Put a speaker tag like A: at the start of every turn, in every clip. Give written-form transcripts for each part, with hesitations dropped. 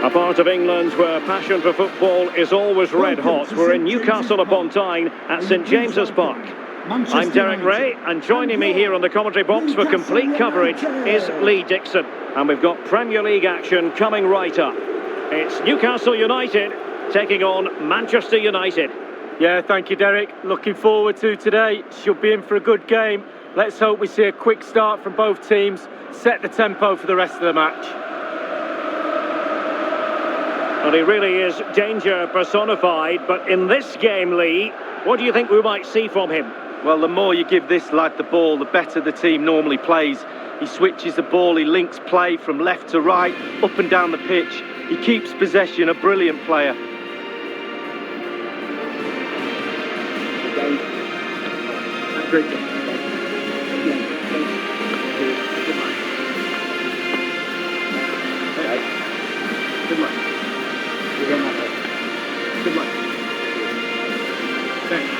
A: A part of England where passion for football is always red hot. We're in Newcastle upon Tyne at St James's Park. I'm Derek Ray, and joining me here on the commentary box for complete coverage is Lee Dixon. And we've got Premier League action coming right up. It's Newcastle United taking on Manchester United.
B: Yeah, thank you, Derek. Looking forward to today. Should be in for a good game. Let's hope we see a quick start from both teams, set the tempo for the rest of the match.
A: And he really is danger personified, but in this game, Lee, what do you think we might see from him?
B: Well, the more you give this lad the ball, the better the team normally plays. He switches the ball, he links play from left to right, up and down the pitch. He keeps possession, a brilliant player.
C: Great game. Good luck. Good luck. Thanks.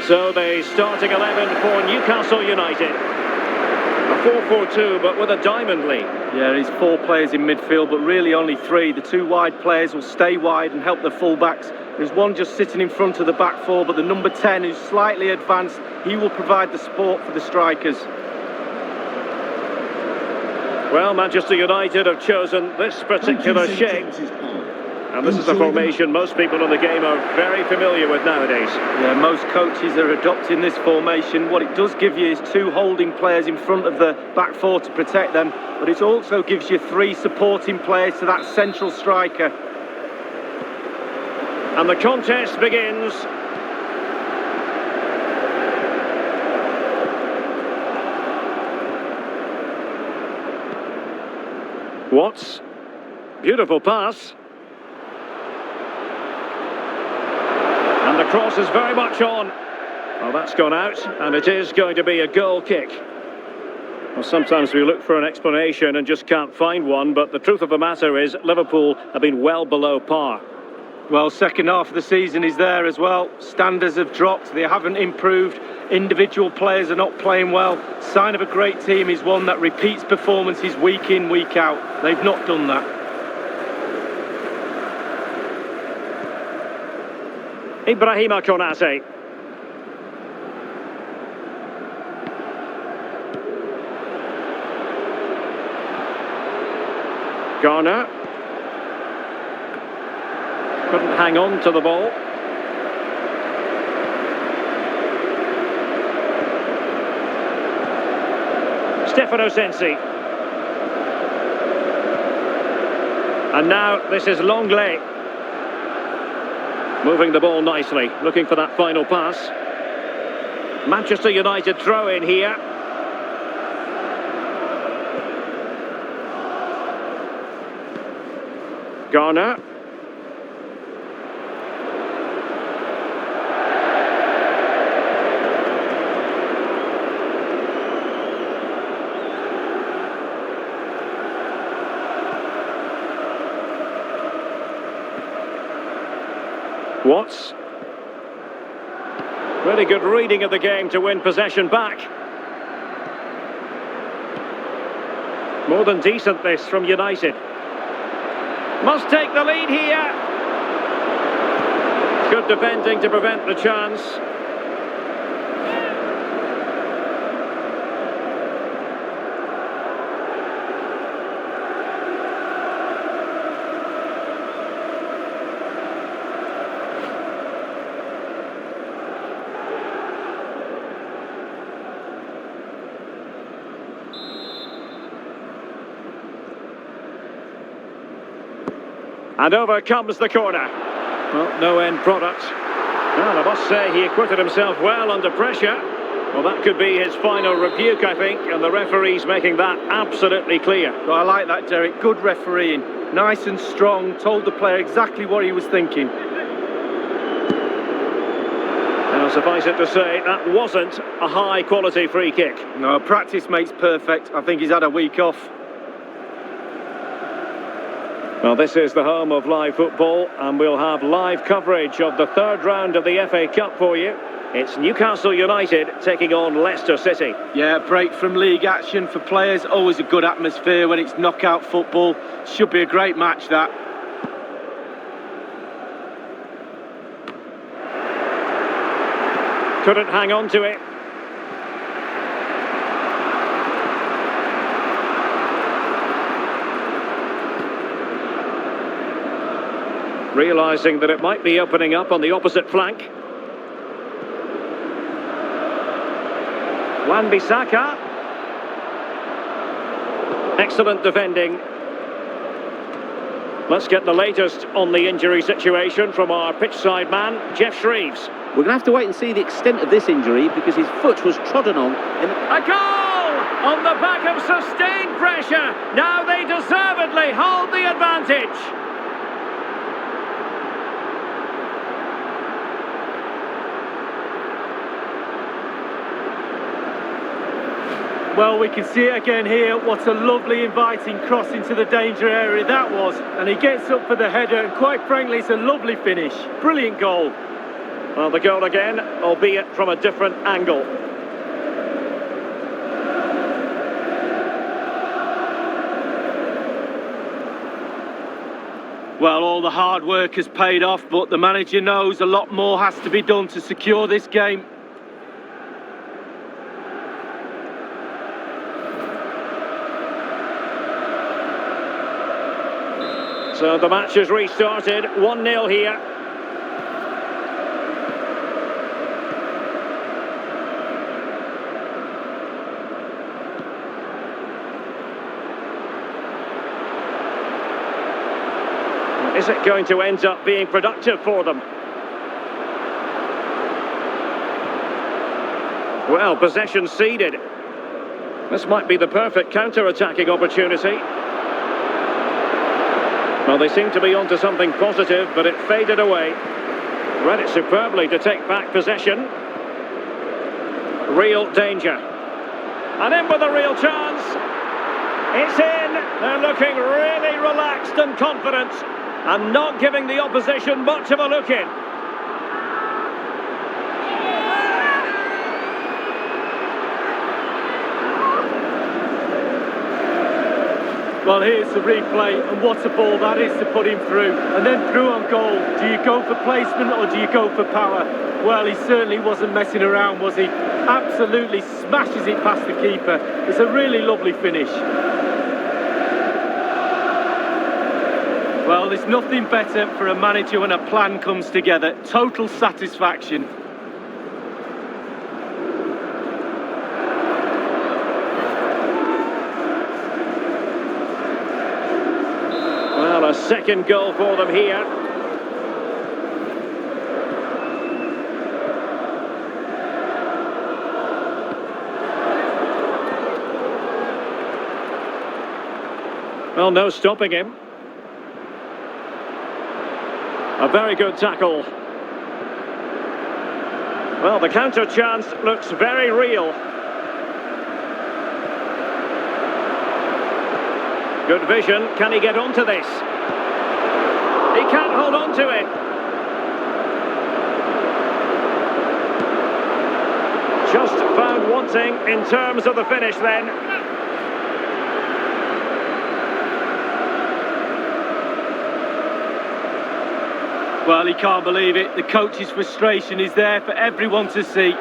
A: So the starting 11 for Newcastle United. A 4-4-2, but with a diamond, Lee.
B: Yeah, he's 4 players in midfield, but really only 3. The 2 wide players will stay wide and help the full-backs. There's one just sitting in front of the back 4, but the number 10, who's slightly advanced, he will provide the support for the strikers.
A: Well, Manchester United have chosen this particular shape. And this is a formation most people in the game are very familiar with nowadays.
B: Yeah, most coaches are adopting this formation. What it does give you is 2 holding players in front of the back 4 to protect them, but it also gives you 3 supporting players to that central striker.
A: And the contest begins. Watts. Beautiful pass. And the cross is very much on. Well, that's gone out, and it is going to be a goal kick. Well, sometimes we look for an explanation and just can't find one, but the truth of the matter is Liverpool have been well below par.
B: Well, second half of the season is there as well. Standards have dropped, they haven't improved. Individual players are not playing well. Sign of a great team is one that repeats performances week in, week out. They've not done that.
A: Ibrahima Konate. Garner. Couldn't hang on to the ball. Stefano Sensi. And now this is Longley. Moving the ball nicely, looking for that final pass. Manchester United throw in here. Garner. Watts. Really good reading of the game to win possession back. More than decent this from United. Must take the lead here. Good defending to prevent the chance. And over comes the corner. Well, no end product. Well, I must say he acquitted himself well under pressure. Well, that could be his final rebuke, I think, and the referee's making that absolutely clear.
B: Well, I like that, Derek. Good refereeing. Nice and strong, told the player exactly what he was thinking.
A: Now, suffice it to say, that wasn't a high-quality free kick.
B: No, practice makes perfect. I think he's had a week off.
A: Well, this is the home of live football, and we'll have live coverage of the 3rd round of the FA Cup for you. It's Newcastle United taking on Leicester City.
B: Yeah, break from league action for players. Always a good atmosphere when it's knockout football. Should be a great match, that.
A: Couldn't hang on to it. Realising that it might be opening up on the opposite flank. Wan-Bissaka. Excellent defending. Let's get the latest on the injury situation from our pitchside man, Jeff Shreves.
D: We're going to have to wait and see the extent of this injury because his foot was trodden on.
A: A goal! On the back of sustained pressure. Now they deservedly hold the advantage.
B: Well, we can see it again here. What a lovely inviting cross into the danger area that was. And he gets up for the header, and quite frankly, it's a lovely finish. Brilliant goal.
A: Well, the goal again, albeit from a different angle.
B: Well, all the hard work has paid off, but the manager knows a lot more has to be done to secure this game.
A: So the match has restarted, 1-0 here. Is it going to end up being productive for them? Well, possession ceded. This might be the perfect counter-attacking opportunity. Well, they seem to be onto something positive, but it faded away. Read it superbly to take back possession. Real danger. And in with a real chance. It's in. They're looking really relaxed and confident and not giving the opposition much of a look in.
B: Well, here's the replay, and what a ball that is to put him through. And then through on goal. Do you go for placement or do you go for power? Well, he certainly wasn't messing around, was he? Absolutely smashes it past the keeper. It's a really lovely finish. Well, there's nothing better for a manager when a plan comes together. Total satisfaction.
A: Well, a second goal for them here. Well, no stopping him. A very good tackle. Well, the counter chance looks very real. Good vision. Can he get onto this? He can't hold on to it. Just found wanting in terms of the finish then.
B: Well, he can't believe it. The coach's frustration is there for everyone to see.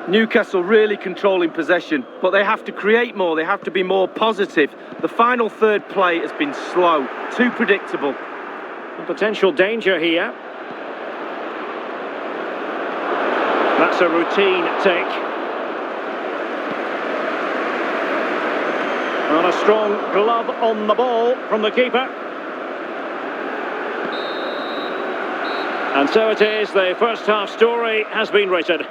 B: Newcastle really controlling possession, but they have to create more, they have to be more positive. The final third play has been slow, too predictable.
A: Potential danger here. That's a routine take. And a strong glove on the ball from the keeper. And so it is, the first half story has been written.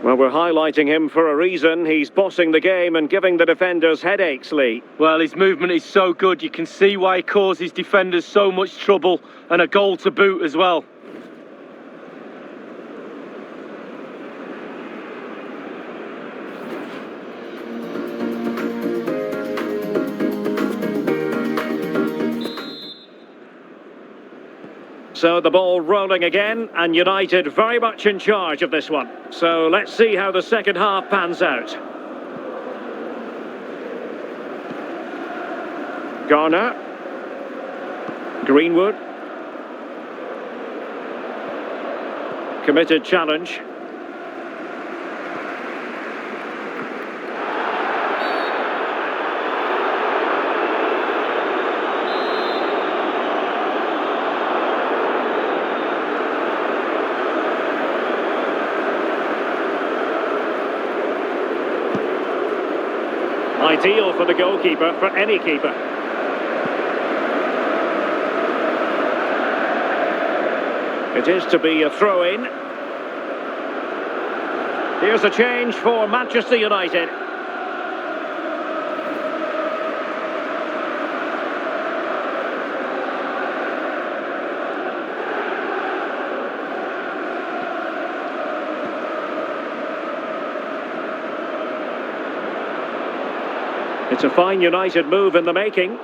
A: Well, we're highlighting him for a reason. He's bossing the game and giving the defenders headaches, Lee.
B: Well, his movement is so good. You can see why he causes defenders so much trouble, and a goal to boot as well.
A: So the ball rolling again, and United very much in charge of this one. So let's see how the second half pans out. Garner. Greenwood. Committed challenge. Ideal for the goalkeeper, for any keeper. It is to be a throw-in. Here's a change for Manchester United. It's a fine United move in the making.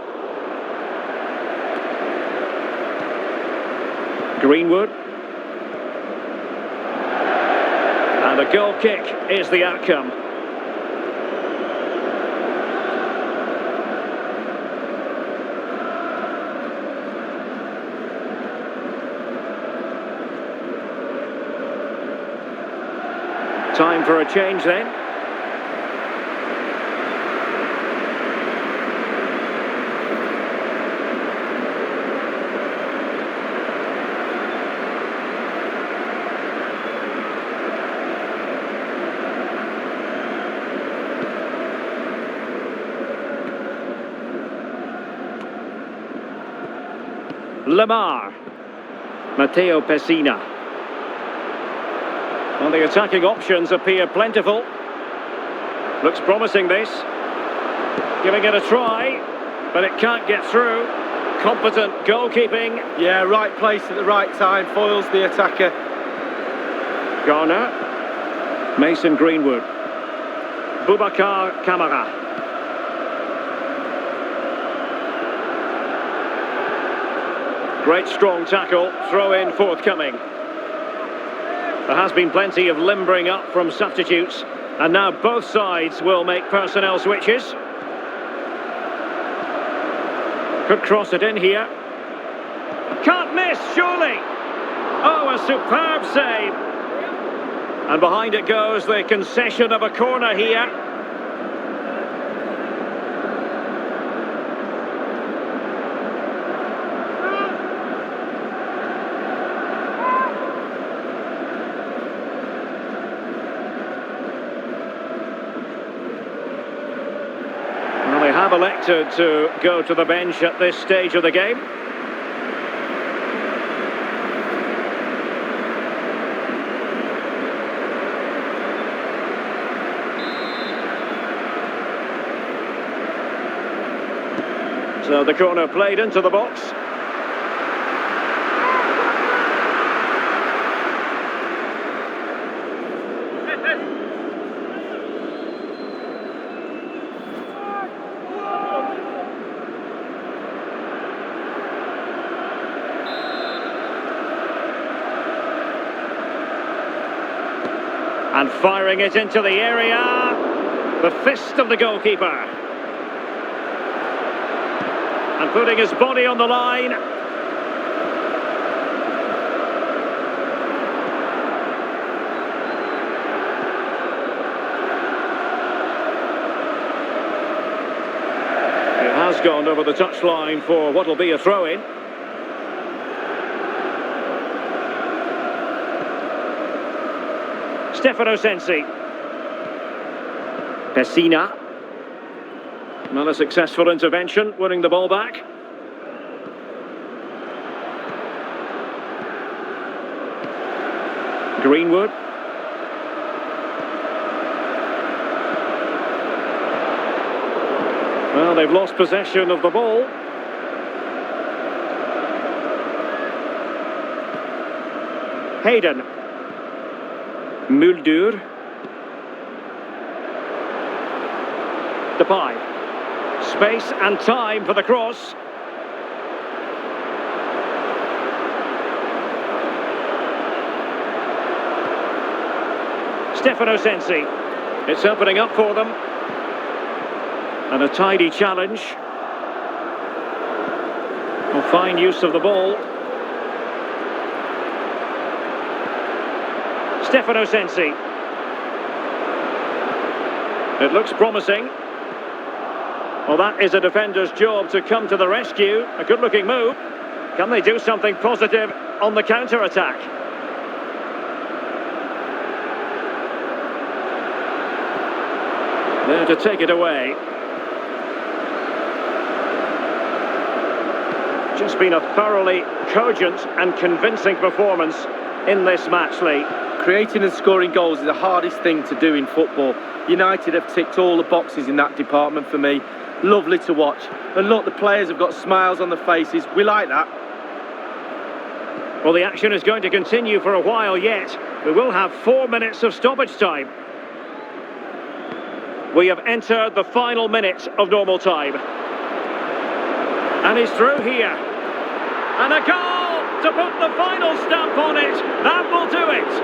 A: Greenwood. And a goal kick is the outcome. Time for a change then. Lamar. Matteo Pessina. Well, the attacking options appear plentiful. Looks promising, this. Giving it a try, but it can't get through. Competent goalkeeping.
B: Yeah, right place at the right time, foils the attacker.
A: Garner. Mason Greenwood. Boubacar Kamara. Great strong tackle, throw-in forthcoming. There has been plenty of limbering up from substitutes, and now both sides will make personnel switches. Could cross it in here. Can't miss, surely! Oh, a superb save! And behind it goes the concession of a corner here. They have elected to go to the bench at this stage of the game. So the corner played into the box. And firing it into the area. The fist of the goalkeeper. And putting his body on the line. It has gone over the touchline for what will be a throw-in. Stefano Sensi. Pessina. Not a successful intervention, winning the ball back. Greenwood. Well, they've lost possession of the ball. Hayden. Muldur. Depay. Space and time for the cross. Stefano Sensi. It's opening up for them. And a tidy challenge. Well, fine use of the ball. Stefano Sensi. It looks promising. Well, that is a defender's job to come to the rescue. A good-looking move. Can they do something positive on the counter-attack? There to take it away. Just been a thoroughly cogent and convincing performance in this match, Lee.
B: Creating and scoring goals is the hardest thing to do in football. United have ticked all the boxes in that department for me. Lovely to watch. And look, the players have got smiles on their faces. We like that.
A: Well, the action is going to continue for a while yet. We will have 4 minutes of stoppage time. We have entered the final minute of normal time. And he's through here. And a goal to put the final stamp on it. That will do it.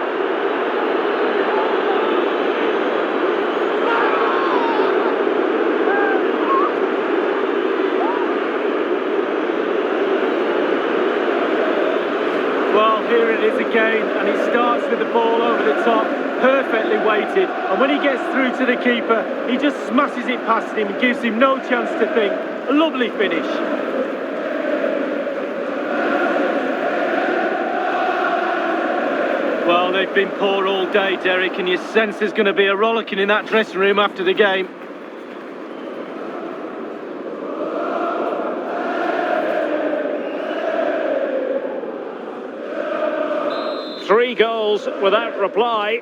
B: Well, here it is again, and he starts with the ball over the top, perfectly weighted, and when he gets through to the keeper, he just smashes it past him and gives him no chance to think. A lovely finish. Well, they've been poor all day, Derek, and you sense there's going to be a rollicking in that dressing room after the game.
A: Three goals without reply.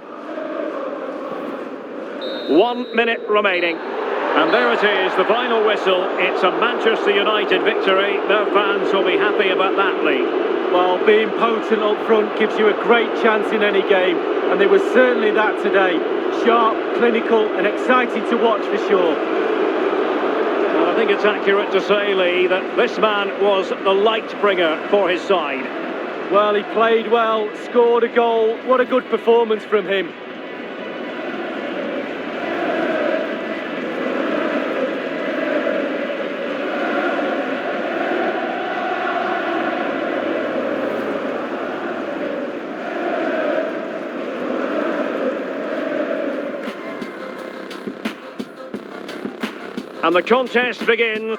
A: 1 minute remaining. And there it is, the final whistle. It's a Manchester United victory. Their fans will be happy about that, Lee.
B: Well, being potent up front gives you a great chance in any game, and they were certainly that today. Sharp, clinical and exciting to watch for sure.
A: Well, I think it's accurate to say, Lee, that this man was the light bringer for his side.
B: Well, he played well, scored a goal. What a good performance from him.
A: And the contest begins.